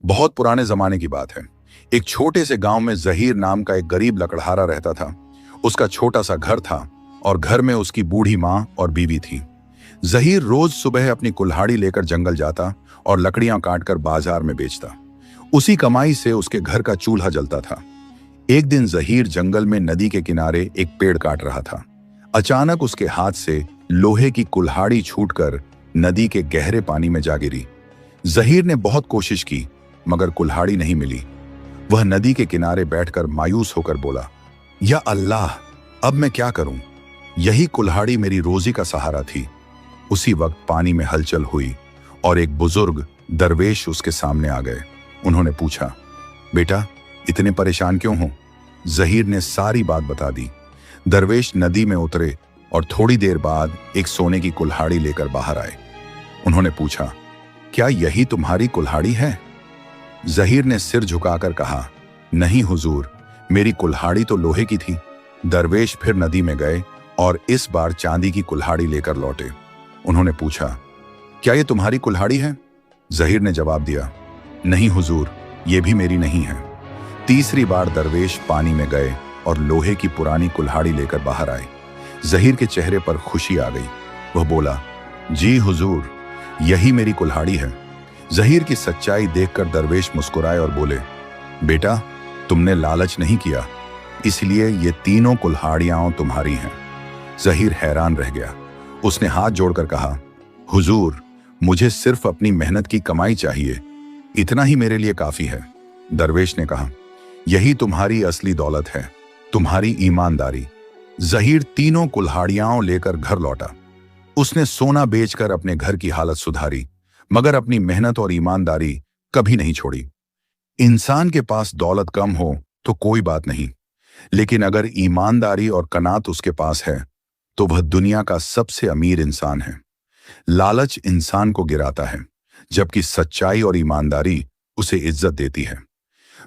बहुत पुराने जमाने की बात है। एक छोटे से गांव में जहीर नाम का एक गरीब लकड़हारा रहता था। उसका छोटा सा घर था और घर में उसकी बूढ़ी माँ और बीवी थी। जहीर रोज सुबह अपनी कुल्हाड़ी लेकर जंगल जाता और लकड़ियां काटकर बाजार में बेचता। उसी कमाई से उसके घर का चूल्हा जलता था। एक दिन जहीर जंगल में नदी के किनारे एक पेड़ काट रहा था। अचानक उसके हाथ से लोहे की कुल्हाड़ी छूटकर नदी के गहरे पानी में जा गिरी। जहीर ने बहुत कोशिश की मगर कुल्हाड़ी नहीं मिली। वह नदी के किनारे बैठकर मायूस होकर बोला, या अल्लाह, अब मैं क्या करूं? यही कुल्हाड़ी मेरी रोजी का सहारा थी। उसी वक्त पानी में हलचल हुई और एक बुजुर्ग दरवेश उसके सामने आ गए। उन्होंने पूछा, बेटा, इतने परेशान क्यों हो? जहीर ने सारी बात बता दी। दरवेश नदी में उतरे और थोड़ी देर बाद एक सोने की कुल्हाड़ी लेकर बाहर आए। उन्होंने पूछा, क्या यही तुम्हारी कुल्हाड़ी है? जहीर ने सिर झुकाकर कहा, नहीं हुजूर, मेरी कुल्हाड़ी तो लोहे की थी। दरवेश फिर नदी में गए और इस बार चांदी की कुल्हाड़ी लेकर लौटे। उन्होंने पूछा, क्या ये तुम्हारी कुल्हाड़ी है? जहीर ने जवाब दिया, नहीं हुजूर, ये भी मेरी नहीं है। तीसरी बार दरवेश पानी में गए और लोहे की पुरानी कुल्हाड़ी लेकर बाहर आए। जहीर के चेहरे पर खुशी आ गई। वह बोला, जी हुजूर, यही मेरी कुल्हाड़ी है। जहीर की सच्चाई देखकर दरवेश मुस्कुराए और बोले, बेटा, तुमने लालच नहीं किया, इसलिए ये तीनों कुल्हाड़ियां तुम्हारी हैं। जहीर हैरान रह गया। उसने हाथ जोड़कर कहा, हुजूर, मुझे सिर्फ अपनी मेहनत की कमाई चाहिए, इतना ही मेरे लिए काफी है। दरवेश ने कहा, यही तुम्हारी असली दौलत है, तुम्हारी ईमानदारी। जहीर तीनों कुल्हाड़ियां लेकर घर लौटा। उसने सोना बेचकर अपने घर की हालत सुधारी, मगर अपनी मेहनत और ईमानदारी कभी नहीं छोड़ी। इंसान के पास दौलत कम हो तो कोई बात नहीं, लेकिन अगर ईमानदारी और कनात उसके पास है तो वह दुनिया का सबसे अमीर इंसान है। लालच इंसान को गिराता है, जबकि सच्चाई और ईमानदारी उसे इज्जत देती है।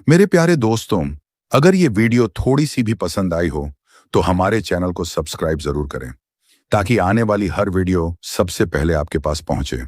मेरे प्यारे दोस्तों, अगर ये वीडियो थोड़ी सी भी पसंद आई हो तो हमारे चैनल को सब्सक्राइब जरूर करें, ताकि आने वाली हर वीडियो सबसे पहले आपके पास पहुंचे।